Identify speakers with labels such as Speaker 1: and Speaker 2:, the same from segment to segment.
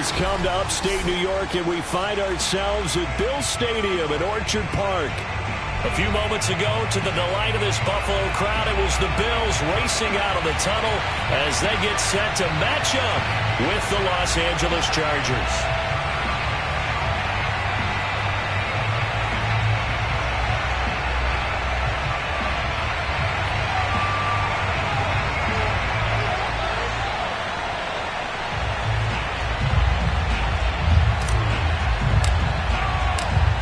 Speaker 1: has come to upstate New York, and we find ourselves at Bill Stadium at Orchard Park. A few moments ago, to the delight of this Buffalo crowd, it was the Bills racing out of the tunnel as they get set to match up with the Los Angeles Chargers.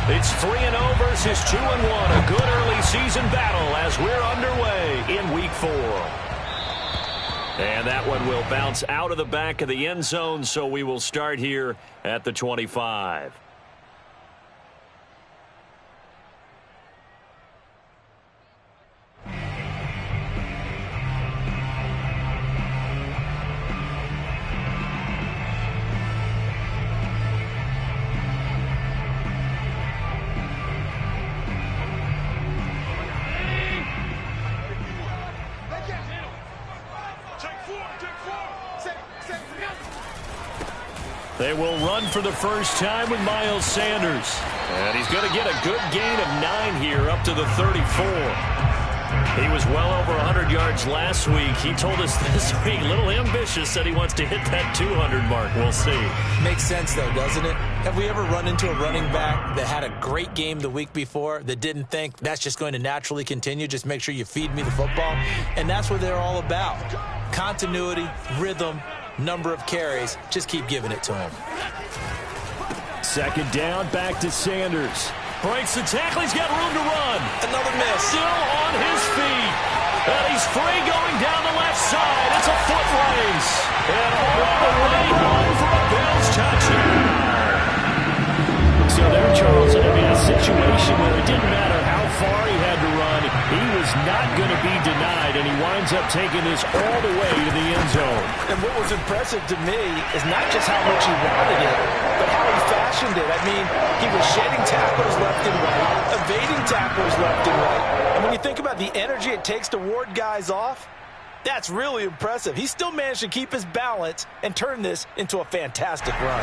Speaker 1: It's 3-0 versus 2-1. A good early season battle as we're underway in Week 4. And that one will bounce out of the back of the end zone, so we will start here at the 25. They will run for the first time with Miles Sanders. And he's going to get a good gain of 9 here up to the 34. He was well over 100 yards last week. He told us this week, a little ambitious, said he wants to hit that 200 mark. We'll see.
Speaker 2: Makes sense, though, doesn't it? Have we ever run into a running back that had a great game the week before that didn't think that's just going to naturally continue? Just make sure you feed me the football. And that's what they're all about. Continuity, rhythm, number of carries. Just keep giving it to him.
Speaker 1: Second down, back to Sanders. Breaks the tackle. He's got room to run.
Speaker 2: Another miss.
Speaker 1: Still on his feet. And he's free going down the left side. It's a foot race. And all the way home for a Bills touchdown. So there, Charles, I mean, a situation where it didn't matter how far he had to run. He was not going to be denied, and he winds up taking this all the way to the end zone.
Speaker 2: And what was impressive to me is not just how much he wanted it, but how he fashioned it. I mean, he was shedding tackles left and right, evading tackles left and right. And when you think about the energy it takes to ward guys off, that's really impressive. He still managed to keep his balance and turn this into a fantastic run.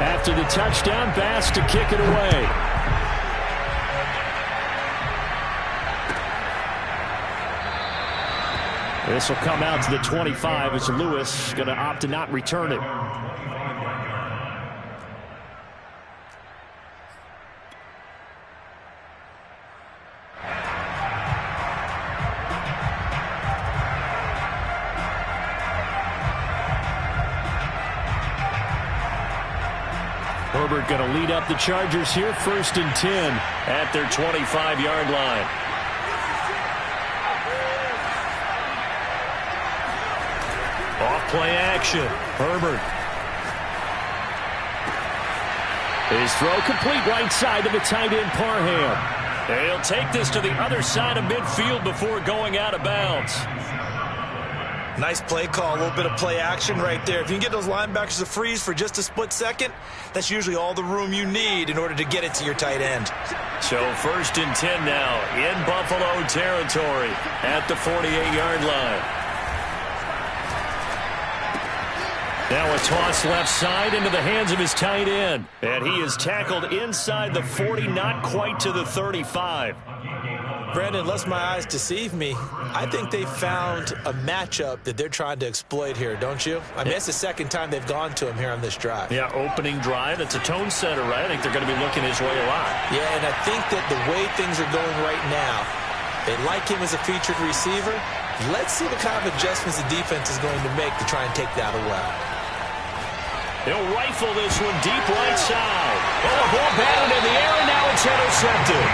Speaker 1: After the touchdown, Bass to kick it away. This will come out to the 25 as Lewis going to opt to not return it. Herbert going to lead up the Chargers here, 1st and 10 at their 25-yard line. Off play action. Herbert. His throw complete right side to the tight end Parham. He'll take this to the other side of midfield before going out of bounds.
Speaker 2: Nice play call, a little bit of play action right there. If you can get those linebackers to freeze for just a split second, that's usually all the room you need in order to get it to your tight end.
Speaker 1: So 1st and 10 now in Buffalo territory at the 48-yard line. Now a toss left side into the hands of his tight end. And he is tackled inside the 40, not quite to the 35.
Speaker 2: Brandon, unless my eyes deceive me, I think they found a matchup that they're trying to exploit here, don't you? I mean, it's the second time they've gone to him here on this drive.
Speaker 1: Yeah, opening drive. It's a tone setter, right? I think they're going to be looking his way a lot.
Speaker 2: Yeah, and I think that the way things are going right now, they like him as a featured receiver. Let's see what kind of adjustments the defense is going to make to try and take that away.
Speaker 1: He'll rifle this one deep right side. Oh, a ball batted in the air, and now it's intercepted.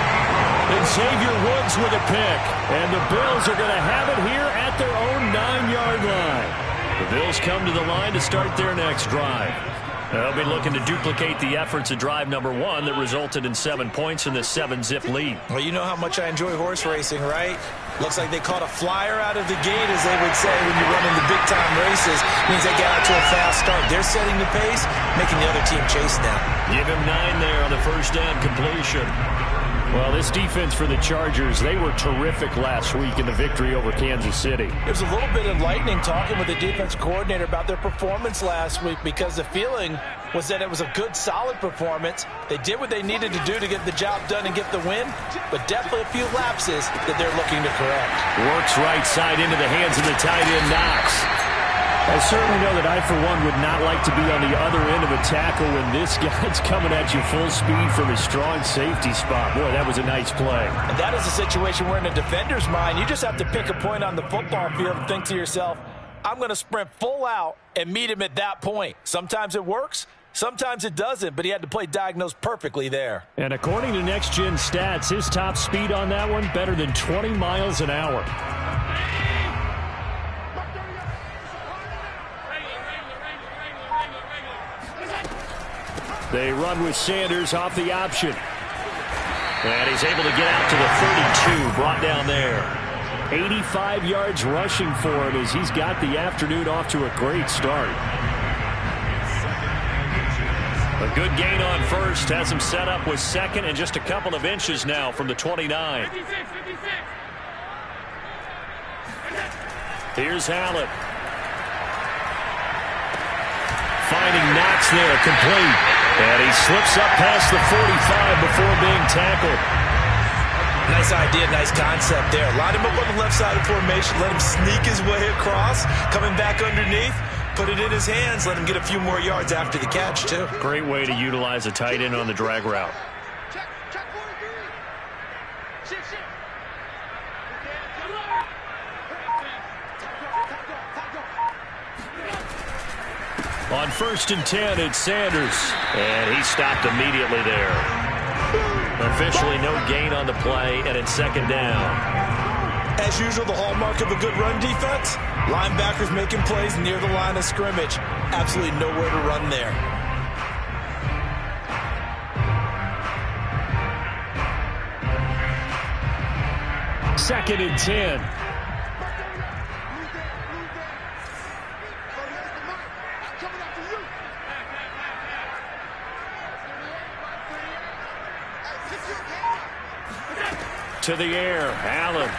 Speaker 1: And Xavier Woods with a pick. And the Bills are going to have it here at their own 9-yard line. The Bills come to the line to start their next drive. They'll be looking to duplicate the efforts of drive number 1 that resulted in 7 points in the 7-zip lead.
Speaker 2: Well, you know how much I enjoy horse racing, right? Looks like they caught a flyer out of the gate, as they would say when you run into big-time races. Means they got out to a fast start. They're setting the pace, making the other team chase now.
Speaker 1: Give him 9 there on the first down completion. Well, this defense for the Chargers, they were terrific last week in the victory over Kansas City.
Speaker 2: It was a little bit enlightening talking with the defense coordinator about their performance last week, because the feeling was that it was a good, solid performance. They did what they needed to do to get the job done and get the win, but definitely a few lapses that they're looking to correct.
Speaker 1: Works right side into the hands of the tight end, Knox. I certainly know that I, for one, would not like to be on the other end of a tackle when this guy's coming at you full speed from his strong safety spot. Boy, that was a nice play.
Speaker 2: And that is a situation where in a defender's mind, you just have to pick a point on the football field and think to yourself, I'm going to sprint full out and meet him at that point. Sometimes it works, sometimes it doesn't, but he had to play diagnose perfectly there.
Speaker 1: And according to Next Gen Stats, his top speed on that one, better than 20 miles an hour. They run with Sanders off the option. And he's able to get out to the 32, brought down there. 85 yards rushing for him as he's got the afternoon off to a great start. A good gain on first, has him set up with second and just a couple of inches now from the 29. Here's Allen. Finding Knox there, complete. And he slips up past the 45 before being tackled.
Speaker 2: Nice idea, nice concept there. Line him up on the left side of formation, let him sneak his way across, coming back underneath, put it in his hands, let him get a few more yards after the catch, too.
Speaker 1: Great way to utilize a tight end on the drag route. On 1st and 10, it's Sanders. And he stopped immediately there. Officially no gain on the play, and it's second down.
Speaker 2: As usual, the hallmark of a good run defense, linebackers making plays near the line of scrimmage. Absolutely nowhere to run there.
Speaker 1: Second and 10. To the air, Allen.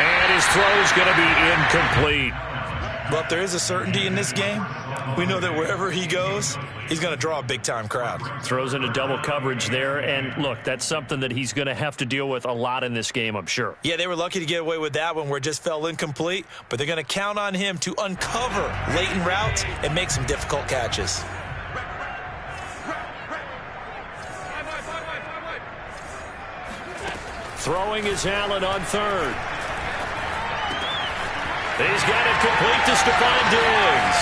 Speaker 1: And his throw is going to be incomplete.
Speaker 2: Well, if there is a certainty in this game, we know that wherever he goes, he's going to draw a big-time crowd.
Speaker 1: Throws into double coverage there, and look, that's something that he's going to have to deal with a lot in this game, I'm sure.
Speaker 2: Yeah, they were lucky to get away with that one where it just fell incomplete, but they're going to count on him to uncover latent routes and make some difficult catches.
Speaker 1: Throwing is Allen on third. He's got it complete to Stephon Diggs.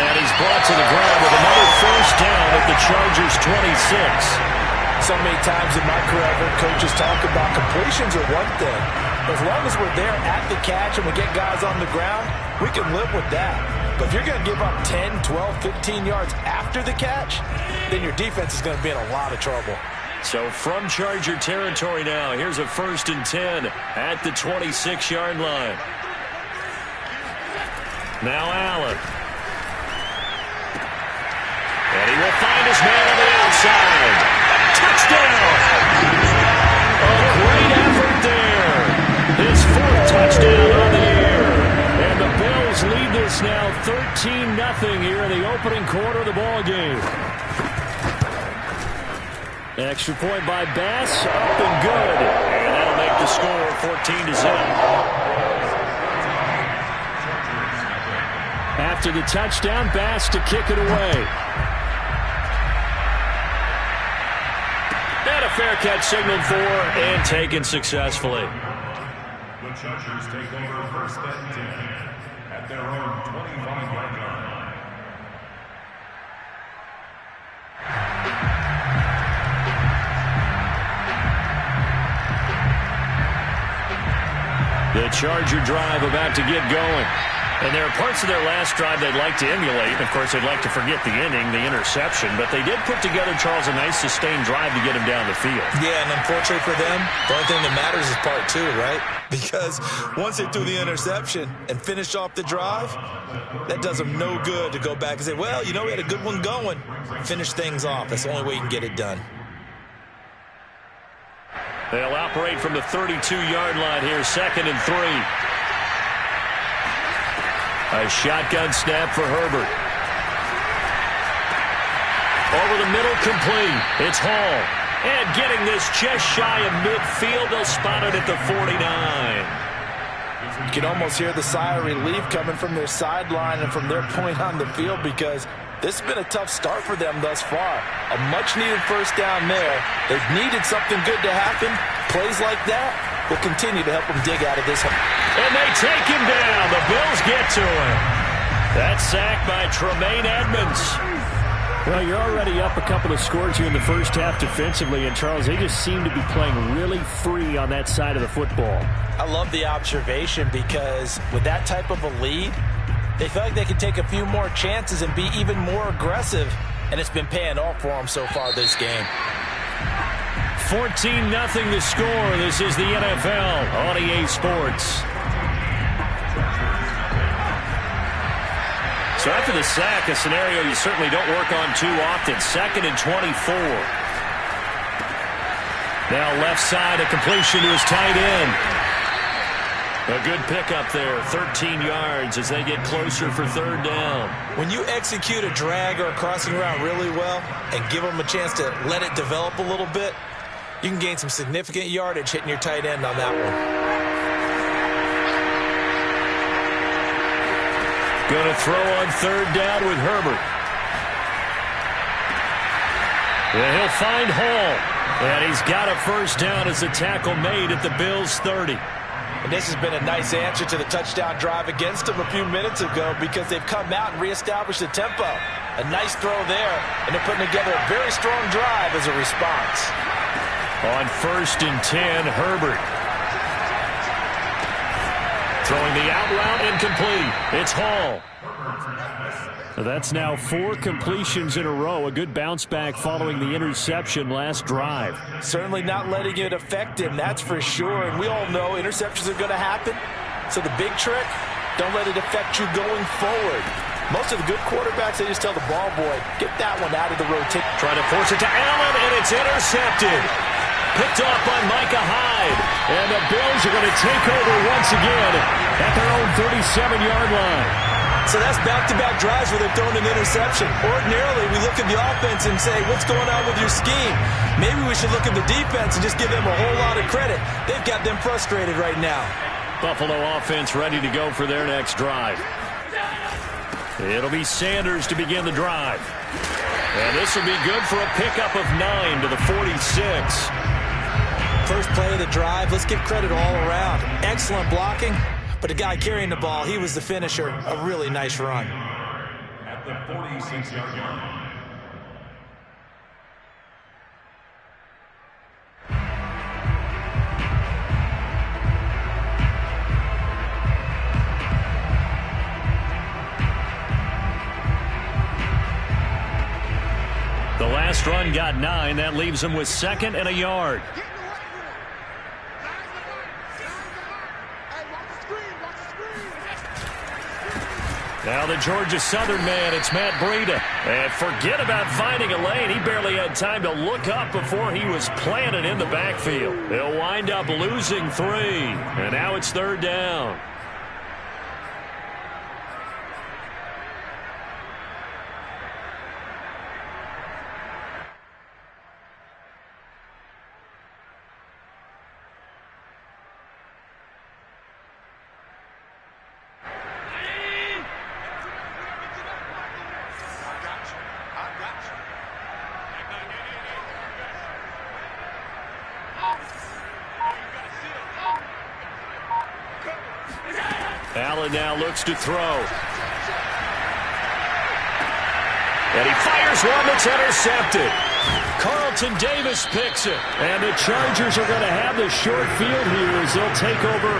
Speaker 1: And he's brought to the ground with another first down at the Chargers' 26.
Speaker 2: So many times in my career, I've heard coaches talk about completions are one thing. As long as we're there at the catch and we get guys on the ground, we can live with that. But if you're going to give up 10, 12, 15 yards after the catch, then your defense is going to be in a lot of trouble.
Speaker 1: So from Charger territory now, here's a 1st and 10 at the 26-yard line. Now Allen. And he will find his man on the outside. Touchdown! A great effort there. His 4th touchdown on the year. And the Bills lead this now 13-0 here in the opening quarter of the ball game. Extra point by Bass, up and good. And that'll make the score 14-0. After the touchdown, Bass to kick it away. And a fair catch signaled for and taken successfully.
Speaker 3: The Chargers take over 1st and 10 at their own 25-yard line.
Speaker 1: The Charger drive about to get going. And there are parts of their last drive they'd like to emulate. Of course, they'd like to forget the inning, the interception. But they did put together, Charles, a nice sustained drive to get him down the field.
Speaker 2: Yeah, and unfortunately for them, the only thing that matters is part two, right? Because once they threw the interception and finished off the drive, that does them no good to go back and say, well, you know, we had a good one going. Finish things off. That's the only way you can get it done.
Speaker 1: They'll operate from the 32-yard line here, 2nd and 3. A shotgun snap for Herbert. Over the middle, complete. It's Hall. And getting this just shy of midfield. They'll spot it at the 49.
Speaker 2: You can almost hear the sigh of relief coming from their sideline and from their point on the field, because this has been a tough start for them thus far. A much-needed first down there. They've needed something good to happen. Plays like that will continue to help them dig out of this.
Speaker 1: And they take him down. The Bills get to him. That sack by Tremaine Edmonds.
Speaker 4: Well, you're already up a couple of scores here in the first half defensively, and Charles, they just seem to be playing really free on that side of the football.
Speaker 2: I love the observation, because with that type of a lead, they feel like they can take a few more chances and be even more aggressive, and it's been paying off for them so far this game.
Speaker 1: 14-0 the score. This is the NFL on EA Sports. So after the sack, a scenario you certainly don't work on too often. 2nd and 24. Now left side, a completion to his tight end. A good pickup there, 13 yards as they get closer for 3rd down.
Speaker 2: When you execute a drag or a crossing route really well and give them a chance to let it develop a little bit, you can gain some significant yardage hitting your tight end on that one.
Speaker 1: Going to throw on 3rd down with Herbert. And he'll find Hall. And he's got a first down as the tackle made at the Bills' 30.
Speaker 2: And this has been a nice answer to the touchdown drive against them a few minutes ago, because they've come out and reestablished the tempo. A nice throw there, and they're putting together a very strong drive as a response.
Speaker 1: On 1st and 10, Herbert. Throwing the out route, incomplete. It's Hall.
Speaker 4: So that's now 4 completions in a row. A good bounce back following the interception last drive.
Speaker 2: Certainly not letting it affect him, that's for sure. And we all know interceptions are going to happen. So the big trick, don't let it affect you going forward. Most of the good quarterbacks, they just tell the ball boy, get that one out of the rotation.
Speaker 1: Trying to force it to Allen, and it's intercepted. Picked off by Micah Hyde. And the Bills are going to take over once again at their own 37-yard line.
Speaker 2: So that's back-to-back drives where they've thrown an interception. Ordinarily, we look at the offense and say, what's going on with your scheme? Maybe we should look at the defense and just give them a whole lot of credit. They've got them frustrated right now.
Speaker 1: Buffalo offense ready to go for their next drive. It'll be Sanders to begin the drive. And this will be good for a pickup of 9 to the 46.
Speaker 2: First play of the drive, let's give credit all around. Excellent blocking. But the guy carrying the ball, he was the finisher. A really nice run.
Speaker 3: At the 46-yard line.
Speaker 1: The last run got 9. That leaves them with 2nd and a yard. Now the Georgia Southern man, it's Matt Breida. And forget about finding a lane. He barely had time to look up before he was planted in the backfield. They'll wind up losing 3. And now it's 3rd down. Allen now looks to throw. And he fires one that's intercepted. Carlton Davis picks it.
Speaker 4: And the Chargers are going to have the short field here as they'll take over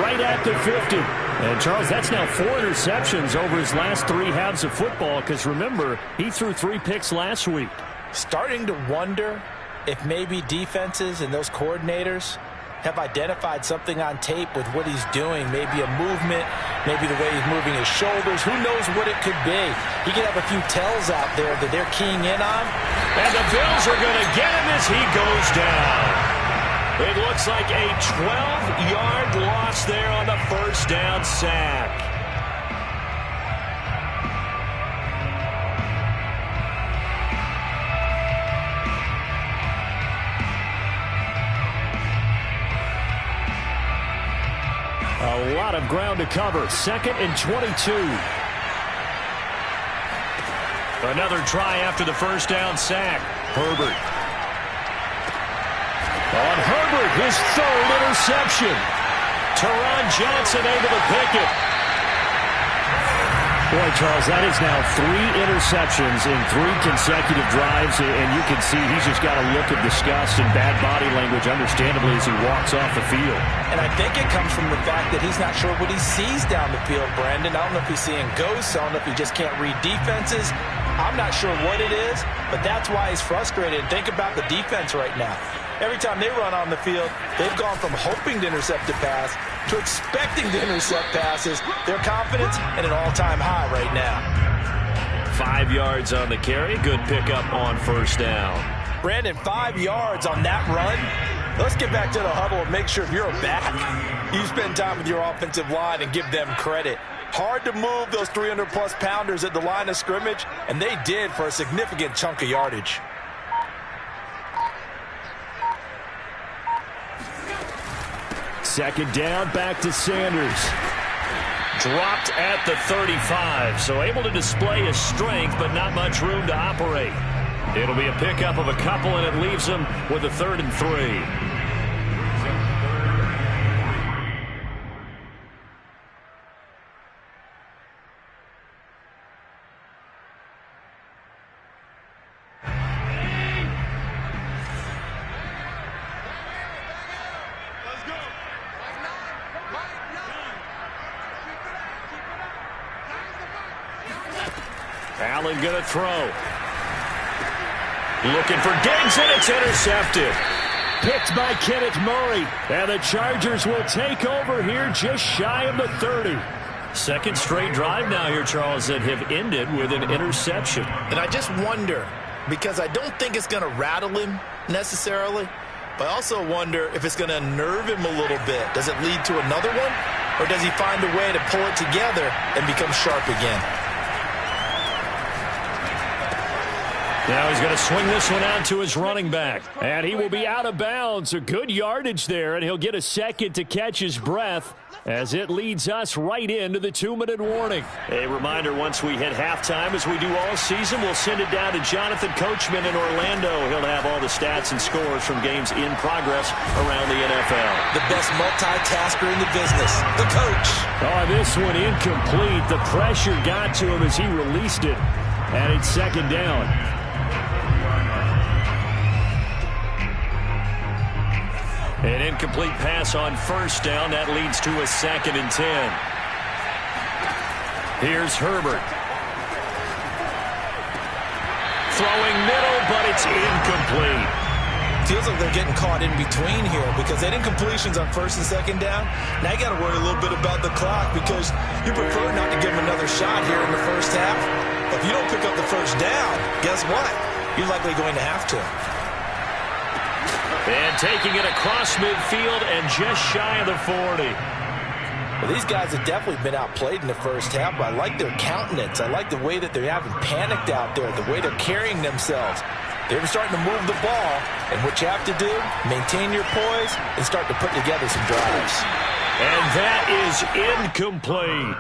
Speaker 4: right at the 50. And, Charles, that's now 4 interceptions over his last 3 halves of football because, remember, he threw 3 picks last week.
Speaker 2: Starting to wonder if maybe defenses and those coordinators have identified something on tape with what he's doing. Maybe a movement, maybe the way he's moving his shoulders. Who knows what it could be? He could have a few tells out there that they're keying in on.
Speaker 1: And the Bills are going to get him as he goes down. It looks like a 12-yard loss there on the first down sack.
Speaker 4: A lot of ground to cover. 2nd and 22.
Speaker 1: Another try after the first down sack. Herbert. On Herbert, his 3rd interception. Teron Johnson able to pick it.
Speaker 4: Boy, Charles, that is now 3 interceptions in 3 consecutive drives, and you can see he's just got a look of disgust and bad body language, understandably, as he walks off the field.
Speaker 2: And I think it comes from the fact that he's not sure what he sees down the field, Brandon. I don't know if he's seeing ghosts. I don't know if he just can't read defenses. I'm not sure what it is, but that's why he's frustrated. Think about the defense right now. Every time they run on the field, they've gone from hoping to intercept a pass to expecting to intercept passes. Their confidence at an all-time high right now.
Speaker 1: 5 yards on the carry. Good pickup on first down.
Speaker 2: Brandon, 5 yards on that run. Let's get back to the huddle and make sure if you're a back, you spend time with your offensive line and give them credit. Hard to move those 300-plus pounders at the line of scrimmage, and they did for a significant chunk of yardage.
Speaker 4: Second down, back to Sanders.
Speaker 1: Dropped at the 35, so able to display his strength, but not much room to operate. It'll be a pickup of a couple, and it leaves him with a 3rd and 3. Allen going to throw. Looking for Diggs, and it's intercepted.
Speaker 4: Picked by Kenneth Murray. And the Chargers will take over here just shy of the 30.
Speaker 1: 2nd straight drive now here, Charles, that have ended with an interception.
Speaker 5: And I just wonder, because I don't think it's going to rattle him necessarily, but I also wonder if it's going to unnerve him a little bit. Does it lead to another one? Or does he find a way to pull it together and become sharp again?
Speaker 1: Now he's going to swing this one out to his running back.
Speaker 4: And he will be out of bounds. A good yardage there, and he'll get a second to catch his breath as it leads us right into the 2-minute warning.
Speaker 1: A reminder, once we hit halftime, as we do all season, we'll send it down to Jonathan Coachman in Orlando. He'll have all the stats and scores from games in progress around the NFL.
Speaker 2: The best multitasker in the business, the coach.
Speaker 4: Oh, this one incomplete. The pressure got to him as he released it, and it's 2nd down.
Speaker 1: An incomplete pass on first down. That leads to a 2nd and 10. Here's Herbert. Throwing middle, but it's incomplete.
Speaker 2: Feels like they're getting caught in between here because that incompletion's on 1st and 2nd down. Now you got to worry a little bit about the clock because you prefer not to give them another shot here in the first half. If you don't pick up the first down, guess what? You're likely going to have to.
Speaker 1: And taking it across midfield and just shy of the 40.
Speaker 2: Well, these guys have definitely been outplayed in the first half, but I like their countenance. I like the way that they haven't panicked out there, the way they're carrying themselves. They're starting to move the ball, and what you have to do, maintain your poise and start to put together some drives.
Speaker 1: And that is incomplete.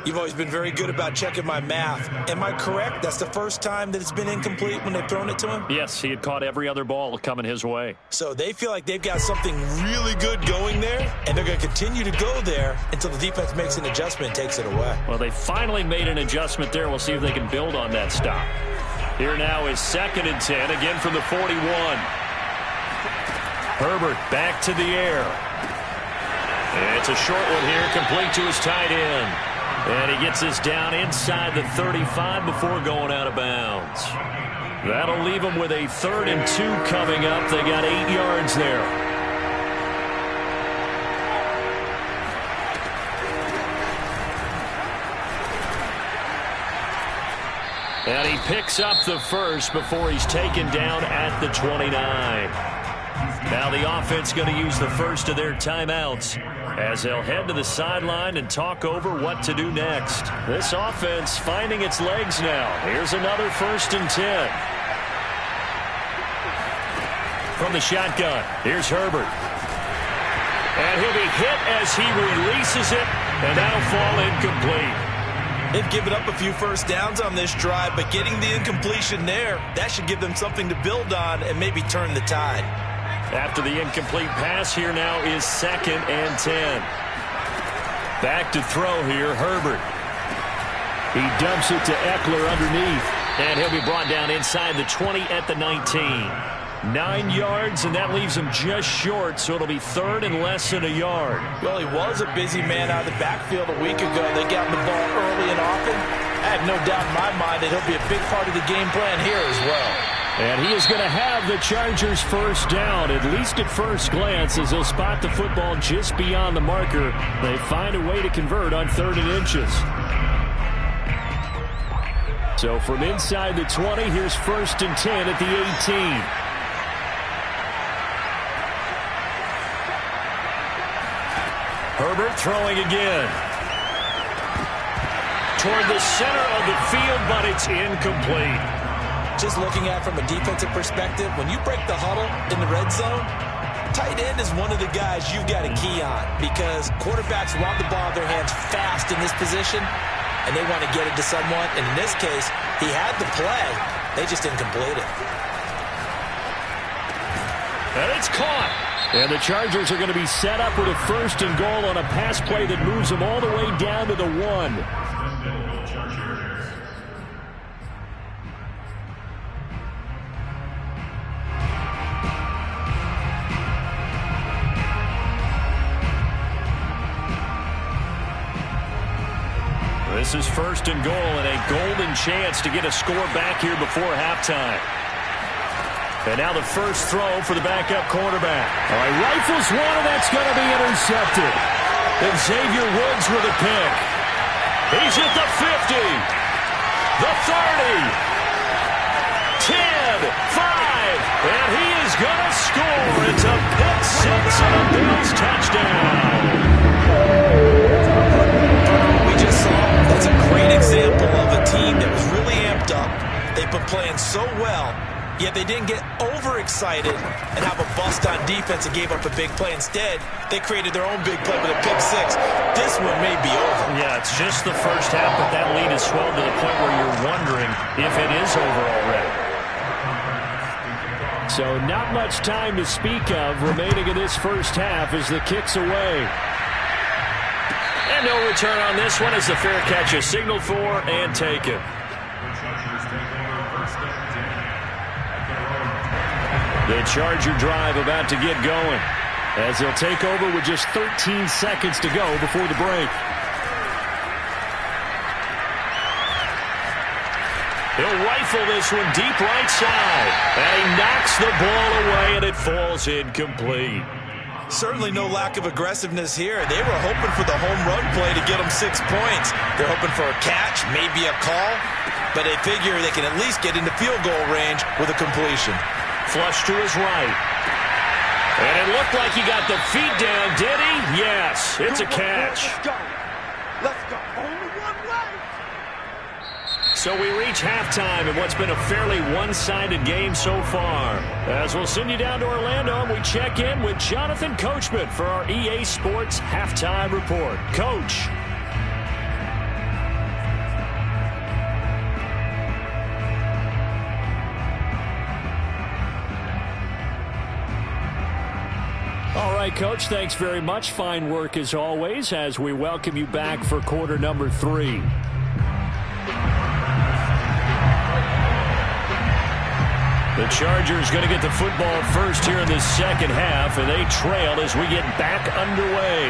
Speaker 2: You've always been very good about checking my math. Am I correct? That's the first time that it's been incomplete when they've thrown it to him?
Speaker 1: Yes, he had caught every other ball coming his way.
Speaker 2: So they feel like they've got something really good going there, and they're going to continue to go there until the defense makes an adjustment and takes it away.
Speaker 1: Well, they finally made an adjustment there. We'll see if they can build on that stop.
Speaker 4: Here now is 2nd and 10, again from the 41. Herbert back to the air. It's a short one here, complete to his tight end. And he gets this down inside the 35 before going out of bounds. That'll leave him with a 3rd and 2 coming up. They got 8 yards there. And he picks up the first before he's taken down at the 29. Now the offense going to use the first of their timeouts as they'll head to the sideline and talk over what to do next. This offense finding its legs now. Here's another 1st and 10. From the shotgun, here's Herbert. And he'll be hit as he releases it, and that'll fall incomplete.
Speaker 2: They've given up a few first downs on this drive, but getting the incompletion there, that should give them something to build on and maybe turn the tide.
Speaker 4: After the incomplete pass, here now is 2nd and 10. Back to throw here, Herbert. He dumps it to Eckler underneath. And he'll be brought down inside the 20 at the 19. 9 yards, and that leaves him just short, so it'll be 3rd and less than a yard.
Speaker 2: Well, he was a busy man out of the backfield a week ago. They got him the ball early and often. I have no doubt in my mind that he'll be a big part of the game plan here as well.
Speaker 4: And he is going to have the Chargers first down, at least at first glance, as they'll spot the football just beyond the marker. They find a way to convert on 3rd and inches. So from inside the 20, here's 1st and 10 at the 18. Herbert throwing again. Toward the center of the field, but it's incomplete.
Speaker 2: Just looking at it from a defensive perspective, when you break the huddle in the red zone, tight end is one of the guys you've got to key on because quarterbacks want the ball in their hands fast in this position, and they want to get it to someone. And in this case, he had the play. They just didn't complete it.
Speaker 4: And it's caught. And the Chargers are going to be set up with a 1st and goal on a pass play that moves them all the way down to the 1. This is 1st and goal and a golden chance to get a score back here before halftime. And now the first throw for the backup quarterback. All right, rifles one, and that's going to be intercepted. And Xavier Woods with a pick. He's at the 50, the 30, 10, 5, and he is going to score. It's a pick six and a Bills touchdown.
Speaker 2: We just saw that's a great example of a team that was really amped up. They've been playing so well. Yet they didn't get overexcited and have a bust on defense and gave up a big play. Instead, they created their own big play with a pick six. This one may be over.
Speaker 4: Yeah, it's just the first half, but that lead has swelled to the point where you're wondering if it is over already. So not much time to speak of remaining in this first half as the kick's away. And no return on this one as the fair catch is signaled for and taken. The Charger drive about to get going as they'll take over with just 13 seconds to go before the break. He'll rifle this one deep right side. And he knocks the ball away, and it falls incomplete.
Speaker 2: Certainly no lack of aggressiveness here. They were hoping for the home run play to get them 6 points. They're hoping for a catch, maybe a call, but they figure they can at least get into field goal range with a completion.
Speaker 4: Flush to his right. And it looked like he got the feet down, did he? Yes, it's a catch.
Speaker 6: Let's go. Let's go. Only one way.
Speaker 4: So we reach halftime in what's been a fairly one-sided game so far. As we'll send you down to Orlando, and we check in with Jonathan Coachman for our EA Sports Halftime Report. Coach. All right, Coach, thanks very much. Fine work as always as we welcome you back for quarter number 3. The Chargers going to get the football first here in this second half, and they trail as we get back underway.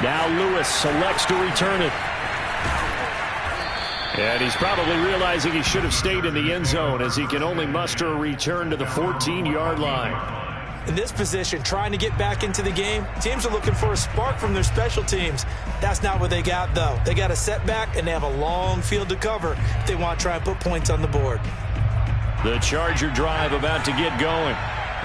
Speaker 4: Now Lewis selects to return it. And he's probably realizing he should have stayed in the end zone as he can only muster a return to the 14-yard line.
Speaker 2: In this position, trying to get back into the game, teams are looking for a spark from their special teams. That's not what they got, though. They got a setback, and they have a long field to cover if they want to try and put points on the board.
Speaker 4: The Charger drive about to get going.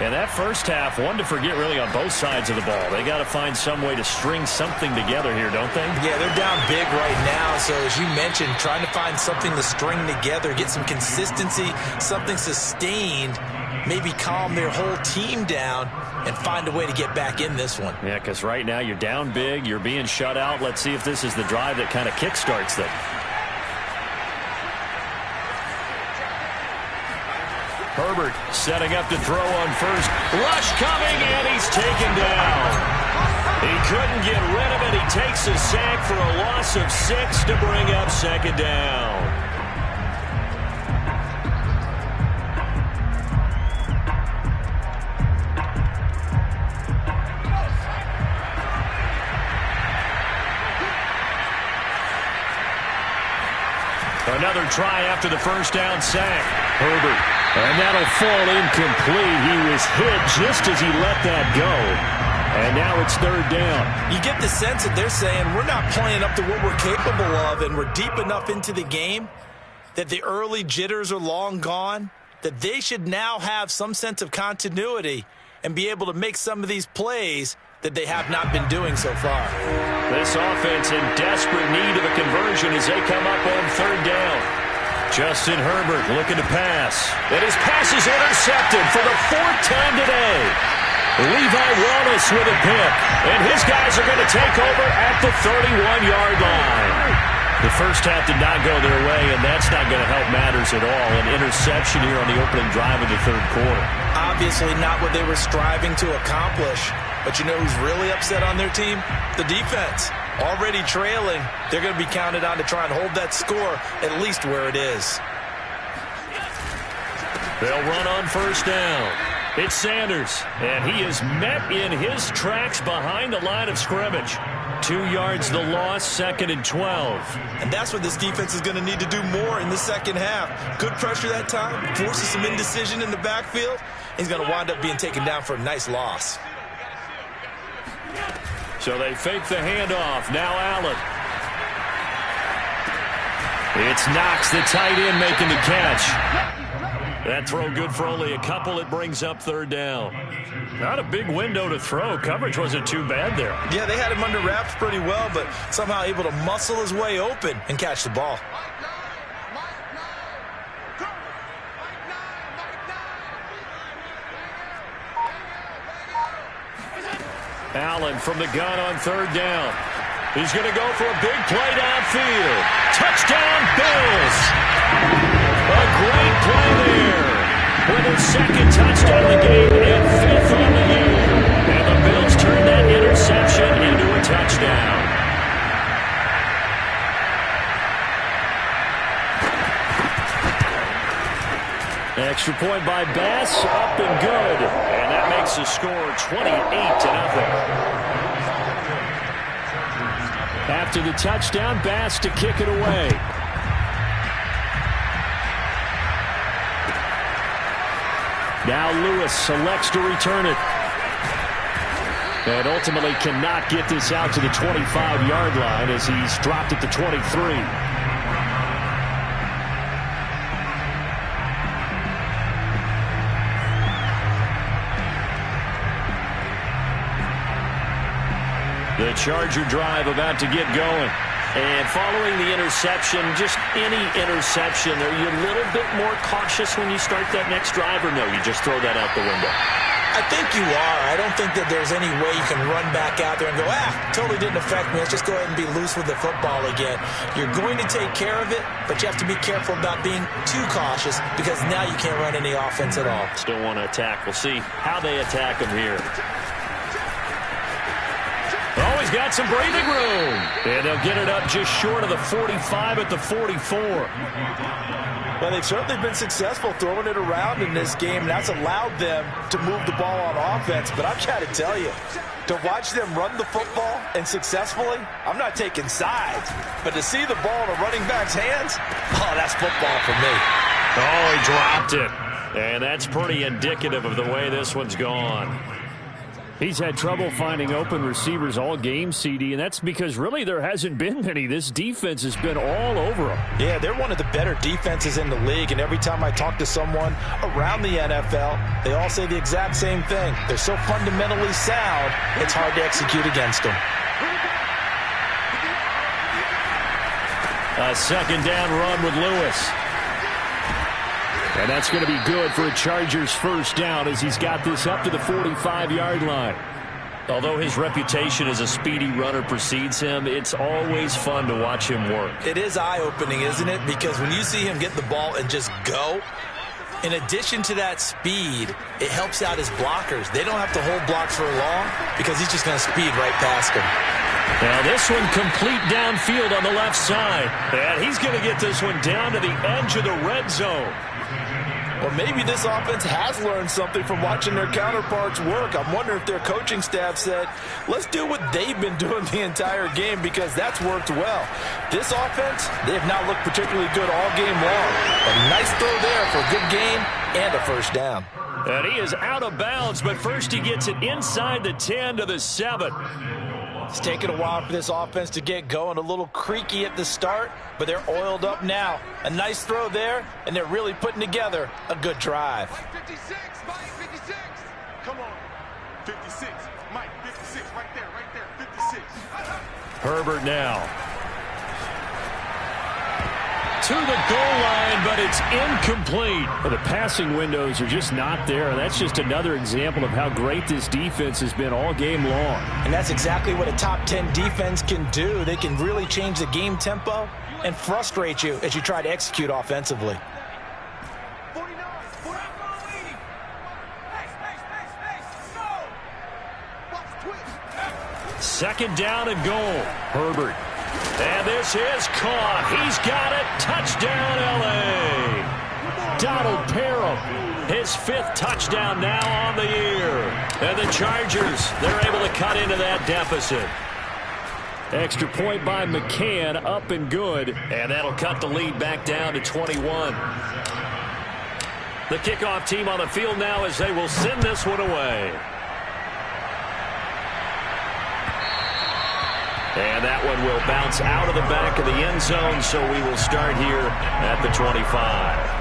Speaker 4: And that first half, one to forget really on both sides of the ball. They got to find some way to string something together here, don't they?
Speaker 2: Yeah, they're down big right now. So as you mentioned, trying to find something to string together, get some consistency, something sustained, maybe calm their whole team down and find a way to get back in this one.
Speaker 4: Yeah, because right now you're down big, you're being shut out. Let's see if this is the drive that kind of kickstarts them. Herbert setting up to throw on first. Rush coming, and he's taken down. He couldn't get rid of it. He takes a sack for a loss of 6 to bring up second down. Another try after the first down sack. Herbert. And that'll fall incomplete. He was hit just as he let that go. And now it's third down.
Speaker 2: You get the sense that they're saying we're not playing up to what we're capable of, and we're deep enough into the game that the early jitters are long gone, that they should now have some sense of continuity and be able to make some of these plays that they have not been doing so far.
Speaker 4: This offense in desperate need of a conversion as they come up on third down. Justin Herbert looking to pass. And his pass is intercepted for the 4th time today. Levi Wallace with a pick. And his guys are going to take over at the 31-yard line. The first half did not go their way, and that's not going to help matters at all. An interception here on the opening drive of the third quarter.
Speaker 2: Obviously not what they were striving to accomplish. But you know who's really upset on their team? The defense. Already trailing, they're going to be counted on to try and hold that score at least where it is.
Speaker 4: They'll run on first down. It's Sanders, and he is met in his tracks behind the line of scrimmage. 2 yards the loss, 2nd and 12.
Speaker 2: And that's what this defense is going to need to do more in the second half. Good pressure that time, forces some indecision in the backfield. He's going to wind up being taken down for a nice loss.
Speaker 4: So they fake the handoff. Now Allen. It's Knox, the tight end, making the catch. That throw good for only a couple. It brings up third down. Not a big window to throw. Coverage wasn't too bad there.
Speaker 2: Yeah, they had him under wraps pretty well, but somehow able to muscle his way open and catch the ball.
Speaker 4: Allen from the gun on third down. He's going to go for a big play downfield. Touchdown, Bills. A great play there. With their 2nd touchdown of the game and 5th on the year. And the Bills turn that interception into a touchdown. Extra point by Bass, up and good. And that makes the score 28-0. After the touchdown, Bass to kick it away. Now Lewis selects to return it. And ultimately cannot get this out to the 25-yard line as he's dropped at the 23. The Charger drive about to get going. And following the interception, just any interception, are you a little bit more cautious when you start that next drive, or no, you just throw that out the window?
Speaker 2: I think you are. I don't think that there's any way you can run back out there and go, totally didn't affect me. Let's just go ahead and be loose with the football again. You're going to take care of it, but you have to be careful about being too cautious because now you can't run any offense at all.
Speaker 4: Still want to attack. We'll see how they attack them here. he's got some breathing room. And they'll get it up just short of the 45 at the 44.
Speaker 2: Well, they've certainly been successful throwing it around in this game. That's allowed them to move the ball on offense. But I've got to tell you, to watch them run the football and successfully, I'm not taking sides. But to see the ball in a running back's hands, oh, that's football for me.
Speaker 4: Oh, he dropped it. And that's pretty indicative of the way this one's gone. He's had trouble finding open receivers all game, CD, and that's because really there hasn't been many. This defense has been all over them.
Speaker 2: Yeah, they're one of the better defenses in the league, and every time I talk to someone around the NFL, they all say the exact same thing. They're so fundamentally sound, it's hard to execute against them.
Speaker 4: A second down run with Lewis. And that's going to be good for a Chargers first down as he's got this up to the 45-yard line. Although his reputation as a speedy runner precedes him, it's always fun to watch him work.
Speaker 2: It is eye-opening, isn't it? Because when you see him get the ball and just go, in addition to that speed, it helps out his blockers. They don't have to hold blocks for long because he's just going to speed right past them.
Speaker 4: Now this one complete downfield on the left side. And he's going to get this one down to the edge of the red zone.
Speaker 2: Well, maybe this offense has learned something from watching their counterparts work. I'm wondering if their coaching staff said, let's do what they've been doing the entire game because that's worked well. This offense, they have not looked particularly good all game long. A nice throw there for a good gain and a first down.
Speaker 4: And he is out of bounds, but first he gets it inside the 10 to the 7.
Speaker 2: It's taken a while for this offense to get going. A little creaky at the start, but they're oiled up now. A nice throw there, and they're really putting together a good drive.
Speaker 6: Mike 56, Mike 56. Come on. 56, Mike 56, right there, 56.
Speaker 4: Herbert now. To the goal line, but it's incomplete. Well, the passing windows are just not there. That's just another example of how great this defense has been all game long.
Speaker 2: And that's exactly what a top 10 defense can do. They can really change the game tempo and frustrate you as you try to execute offensively.
Speaker 6: 49, 49,
Speaker 4: Second down and goal. Herbert. And this is caught. He's got it. Touchdown, L.A. Donald Parham, his 5th touchdown now on the year. And the Chargers, they're able to cut into that deficit. Extra point by McCann, up and good. And that'll cut the lead back down to 21. The kickoff team on the field now as they will send this one away. And that one will bounce out of the back of the end zone, so we will start here at the 25.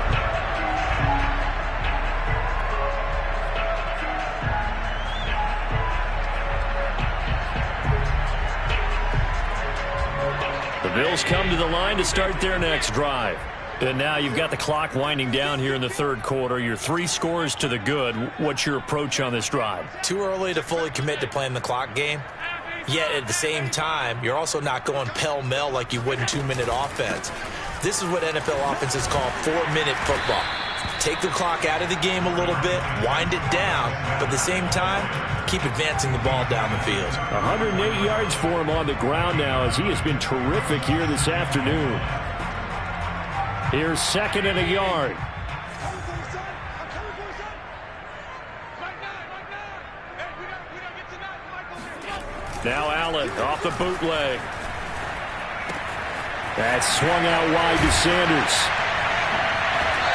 Speaker 4: The Bills come to the line to start their next drive. And now you've got the clock winding down here in the third quarter. You're 3 scores to the good. What's your approach on this drive?
Speaker 2: Too early to fully commit to playing the clock game. Yet at the same time, you're also not going pell-mell like you would in 2-minute offense. This is what NFL offenses call 4-minute football. Take the clock out of the game a little bit, wind it down, but at the same time, keep advancing the ball down the field.
Speaker 4: 108 yards for him on the ground now as he has been terrific here this afternoon. Here's 2nd and a yard. Now Allen off the bootleg. That's swung out wide to Sanders.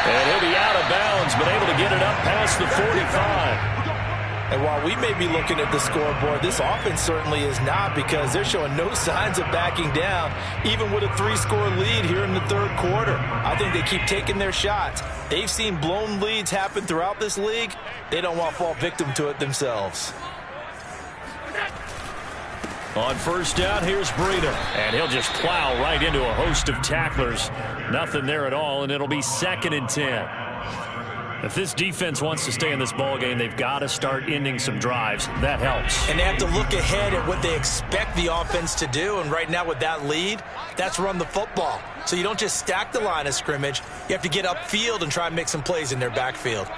Speaker 4: And he'll be out of bounds, but able to get it up past the 45.
Speaker 2: And while we may be looking at the scoreboard, this offense certainly is not because they're showing no signs of backing down, even with a 3-score lead here in the third quarter. I think they keep taking their shots. They've seen blown leads happen throughout this league. They don't want to fall victim to it themselves.
Speaker 4: On first down, here's Breida. And he'll just plow right into a host of tacklers. Nothing there at all, and it'll be 2nd and 10. If this defense wants to stay in this ballgame, they've got to start ending some drives. That helps.
Speaker 2: And they have to look ahead at what they expect the offense to do. And right now with that lead, that's run the football. So you don't just stack the line of scrimmage. You have to get upfield and try and make some plays in their backfield.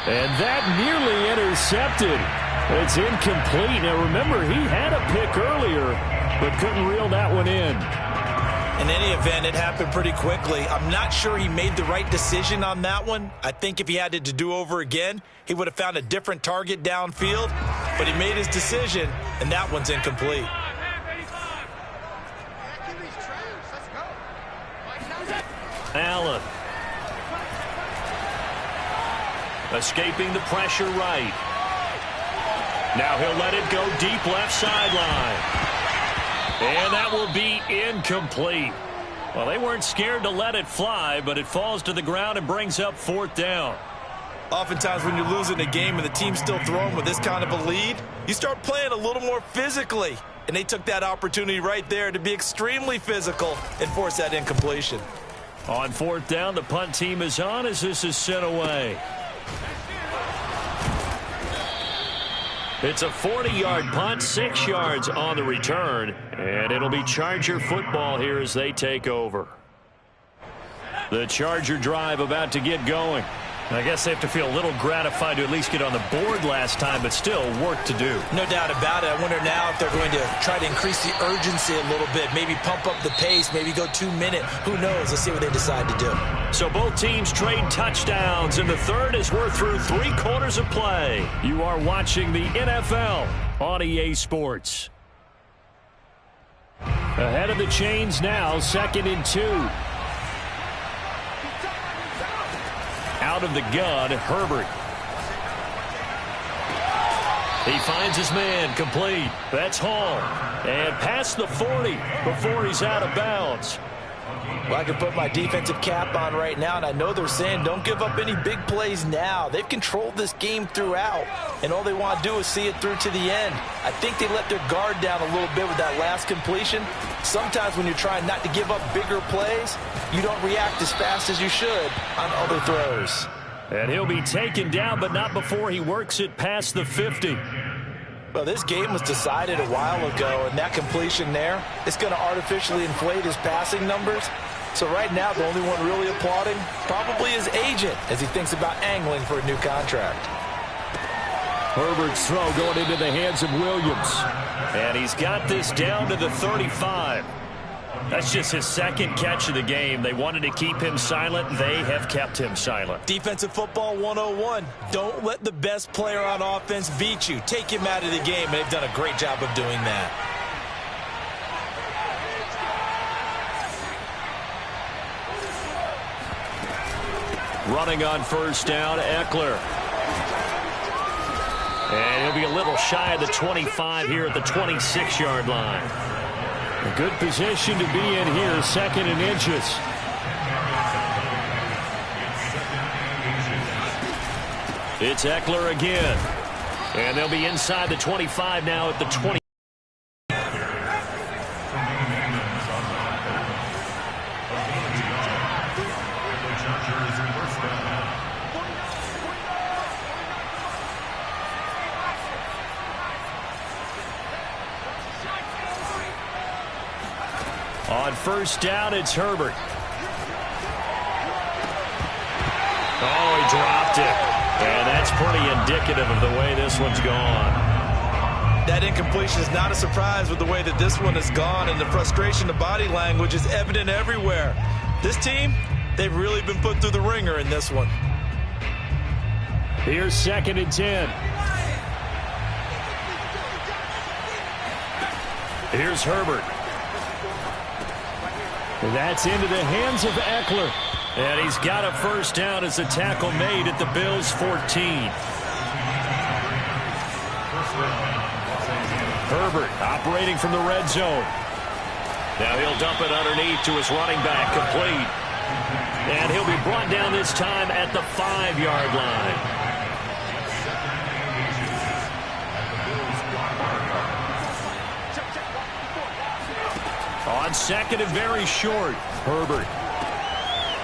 Speaker 4: And that nearly intercepted. It's incomplete. Now, remember, he had a pick earlier, but couldn't reel that one in.
Speaker 2: In any event, it happened pretty quickly. I'm not sure he made the right decision on that one. I think if he had it to do over again, he would have found a different target downfield. But he made his decision, and that one's incomplete.
Speaker 1: Allen. Escaping the pressure right. Now he'll let it go deep left sideline. And that will be incomplete. Well, they weren't scared to let it fly, but it falls to the ground and brings up 4th down.
Speaker 2: Oftentimes when you're losing a game and the team's still throwing with this kind of a lead, you start playing a little more physically. And they took that opportunity right there to be extremely physical and force that incompletion.
Speaker 1: On 4th down, the punt team is on as this is sent away. It's a 40-yard punt, 6 yards on the return, and it'll be Charger football here as they take over. The Charger drive about to get going. I guess they have to feel a little gratified to at least get on the board last time, but still work to do.
Speaker 2: No doubt about it. I wonder now if they're going to try to increase the urgency a little bit, maybe pump up the pace, maybe go 2 minute. Who knows? Let's see what they decide to do.
Speaker 1: So both teams trade touchdowns in the third as we're through 3 quarters of play. You are watching the NFL on EA Sports. Ahead of the chains now, 2nd and 2. Out of the gun, Herbert. He finds his man, complete. That's Hall. And past the 40 before he's out of bounds.
Speaker 2: Well, I can put my defensive cap on right now, and I know they're saying don't give up any big plays now. They've controlled this game throughout, and all they want to do is see it through to the end. I think they let their guard down a little bit with that last completion. Sometimes when you're trying not to give up bigger plays, you don't react as fast as you should on other throws.
Speaker 1: And he'll be taken down, but not before he works it past the 50.
Speaker 2: Well, this game was decided a while ago, and that completion there, it's going to artificially inflate his passing numbers. So right now, the only one really applauding probably his agent as he thinks about angling for a new contract.
Speaker 1: Herbert's throw going into the hands of Williams. And he's got this down to the 35. That's just his 2nd catch of the game. They wanted to keep him silent. They have kept him silent.
Speaker 2: Defensive football 101. Don't let the best player on offense beat you. Take him out of the game, and they've done a great job of doing that.
Speaker 1: Running on 1st down, Eckler. And he'll be a little shy of the 25 here at the 26-yard line.
Speaker 4: A good position to be in here, 2nd and inches.
Speaker 1: It's Eckler again. And they'll be inside the 25 now at the 20. On 1st down, it's Herbert. Oh, he dropped it. And that's pretty indicative of the way this one's gone.
Speaker 2: That incompletion is not a surprise with the way that this one has gone, and the frustration, the body language is evident everywhere. This team, they've really been put through the ringer in this one.
Speaker 4: Here's 2nd and 10.
Speaker 1: Here's Herbert.
Speaker 4: That's into the hands of Eckler.
Speaker 1: And he's got a 1st down as a tackle made at the Bills' 14. Herbert operating from the red zone. Now he'll dump it underneath to his running back, complete. And he'll be brought down this time at the 5-yard line. On 2nd and very short, Herbert.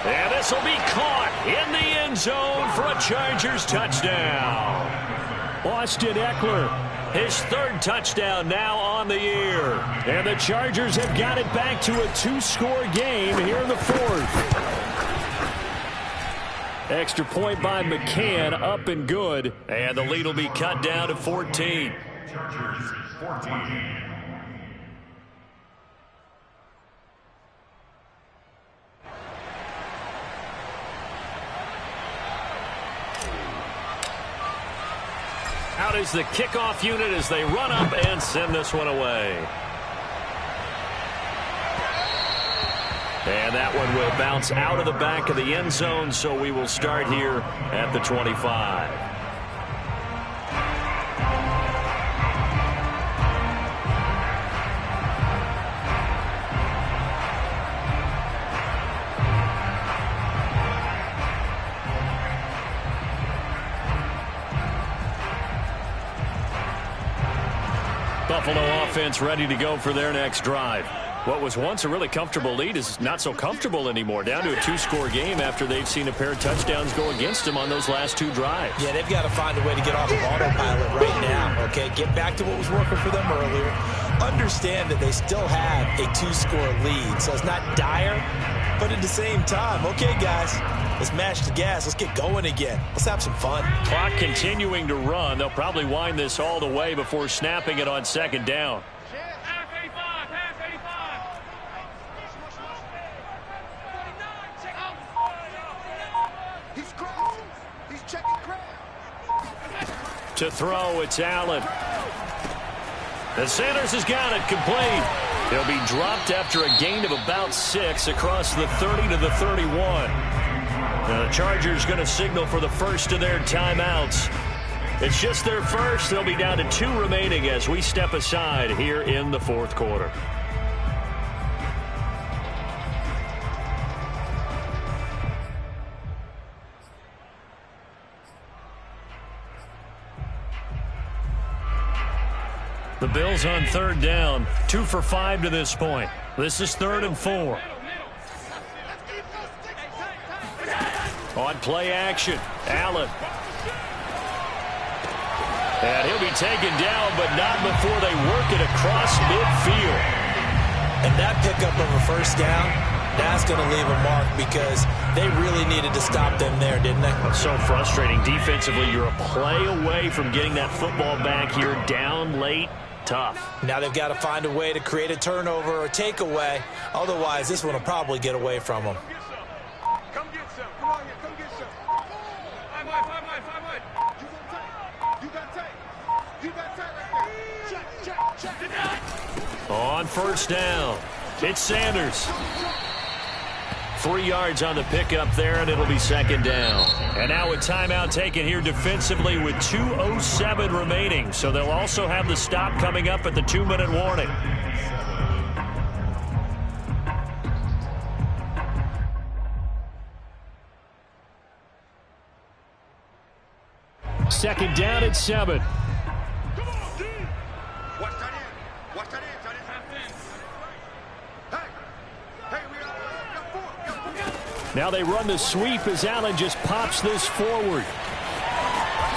Speaker 1: And this will be caught in the end zone for a Chargers touchdown.
Speaker 4: Austin Eckler,
Speaker 1: his 3rd touchdown now on the year.
Speaker 4: And the Chargers have got it back to a 2-score game here in the 4th. Extra point by McCann, up and good.
Speaker 1: And the lead will be cut down to 14.
Speaker 3: Chargers 14.
Speaker 1: Out is the kickoff unit as they run up and send this one away. And that one will bounce out of the back of the end zone, so we will start here at the 25. Buffalo offense ready to go for their next drive. What was once a really comfortable lead is not so comfortable anymore. Down to a 2-score game after they've seen a pair of touchdowns go against them on those last 2 drives.
Speaker 2: Yeah, they've got to find a way to get off of autopilot right now, okay? Get back to what was working for them earlier. Understand that they still have a 2-score lead, so it's not dire, but at the same time, okay, guys, let's mash the gas. Let's get going again. Let's have some fun.
Speaker 1: Clock continuing to run. They'll probably wind this all the way before snapping it on second down. To throw, it's Allen. And Sanders has got it complete. He'll be dropped after a gain of about 6 across the 30 to the 31. Now the Chargers going to signal for the first of their timeouts. It's just their first. They'll be down to 2 remaining as we step aside here in the fourth quarter. The Bills on third down, 2 for 5 to this point. This is 3rd and 4. On play action, Allen. And he'll be taken down, but not before they work it across midfield.
Speaker 2: And that pickup of a first down, that's going to leave a mark because they really needed to stop them there, didn't they?
Speaker 1: So frustrating. Defensively, you're a play away from getting that football back here down late. Tough.
Speaker 2: Now they've got to find a way to create a turnover or takeaway. Otherwise, this one will probably get away from them.
Speaker 6: Come get some. Come on here. Come get some. 5 wide. You got tape. You got tape right there. Check.
Speaker 1: On first down, it's Sanders. 3 yards on the pickup there, and it'll be second down. And now a timeout taken here defensively with 2:07 remaining. So they'll also have the stop coming up at the 2-minute warning. Second down at 7.
Speaker 6: Come on, D. Watch that in. Watch that in. Hey, we got 4.
Speaker 4: Now they run the sweep as Allen just pops this forward.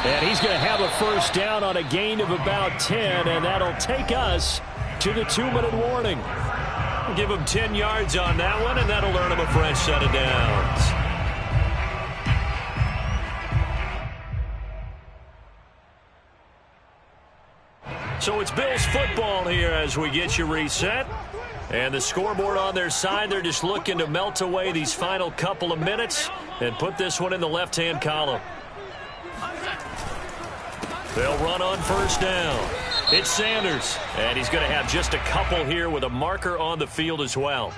Speaker 4: And he's going to have a first down on a gain of about 10, and that'll take us to the 2-minute warning.
Speaker 1: We'll give him 10 yards on that one, and that'll earn him a fresh set of downs. So it's Bills football here as we get you reset. And the scoreboard on their side, they're just looking to melt away these final couple of minutes and put this one in the left-hand column. They'll run on first down. It's Sanders, and he's going to have just a couple here with a marker on the field as well.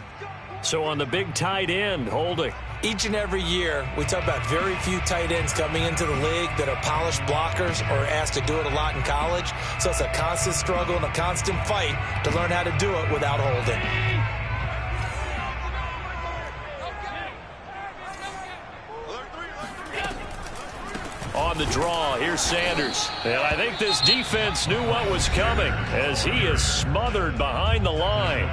Speaker 1: So on the big tight end, holding.
Speaker 2: Each and every year, we talk about very few tight ends coming into the league that are polished blockers or asked to do it a lot in college. So it's a constant struggle and a constant fight to learn how to do it without holding.
Speaker 1: On the draw, here's Sanders. And I think this defense knew what was coming as he is smothered behind the line.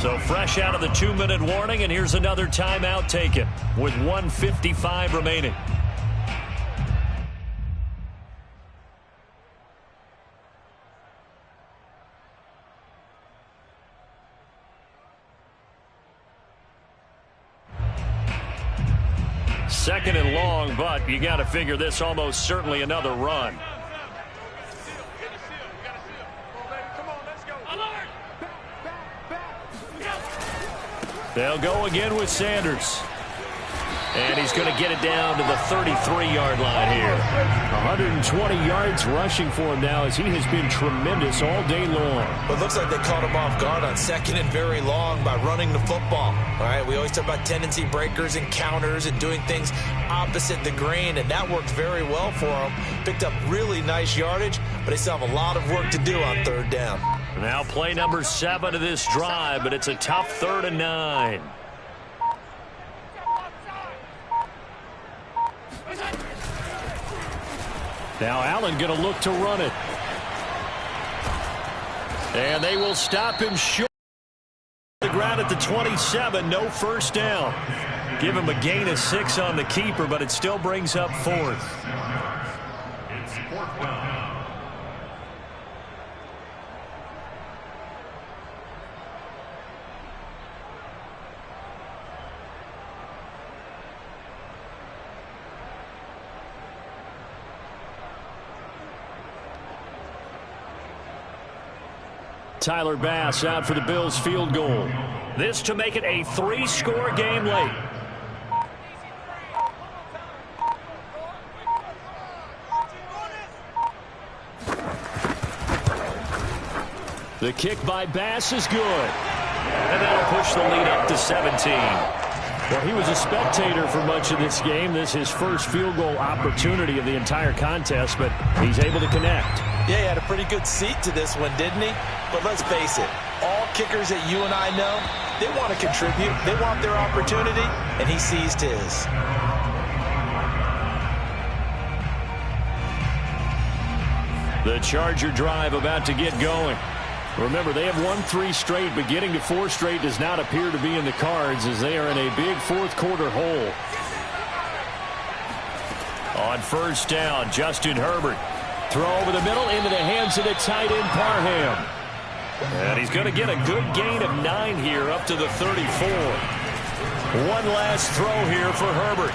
Speaker 1: So fresh out of the 2-minute warning, and here's another timeout taken with 1:55 remaining.
Speaker 4: 2nd and long, but you got to figure this almost certainly another run. They'll go again with Sanders. And he's going to get it down to the 33-yard line here. 120 yards rushing for him now as he has been tremendous all day long.
Speaker 2: But it looks like they caught him off guard on 2nd and very long by running the football. All right, we always talk about tendency breakers and counters and doing things opposite the grain, and that worked very well for him. Picked up really nice yardage, but they still have a lot of work to do on 3rd down.
Speaker 4: Now play number 7 of this drive, but it's a tough 3rd and 9. Now Allen going to look to run it. And they will stop him short. The ground at the 27, no first down. Give him a gain of 6 on the keeper, but it still brings up 4th.
Speaker 3: It's 4th down.
Speaker 4: Tyler Bass out for the Bills field goal. This to make it a 3-score game late. The kick by Bass is good. And that'll push the lead up to 17. Well, he was a spectator for much of this game. This is his first field goal opportunity of the entire contest, but he's able to connect.
Speaker 2: Yeah, he had a pretty good seat to this one, didn't he? But let's face it, all kickers that you and I know, they want to contribute. They want their opportunity, and he seized his.
Speaker 4: The Charger drive about to get going. Remember, they have won 3 straight, but getting to 4 straight does not appear to be in the cards as they are in a big 4th quarter hole. On 1st down, Justin Herbert. Throw over the middle into the hands of the tight end, Parham. And he's going to get a good gain of 9 here up to the 34. One last throw here for Herbert.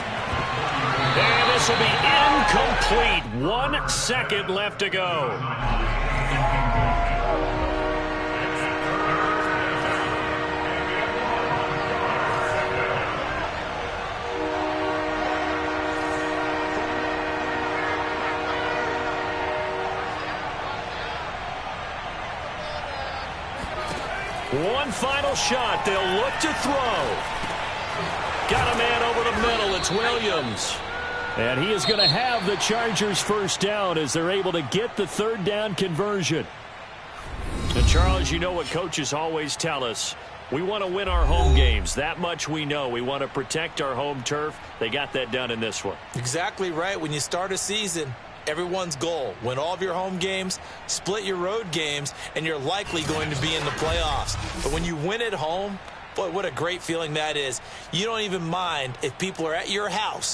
Speaker 4: And this will be incomplete. 1 second left to go. One final shot. They'll look to throw. Got a man over the middle. It's Williams. And he is going to have the Chargers first down as they're able to get the 3rd down conversion. And Charles, you know what coaches always tell us. We want to win our home games. That much we know. We want to protect our home turf. They got that done in this one.
Speaker 2: Exactly right. When you start a season, everyone's goal, win all of your home games, split your road games, and you're likely going to be in the playoffs. But when you win at home, boy, what a great feeling that is. You don't even mind if people are at your house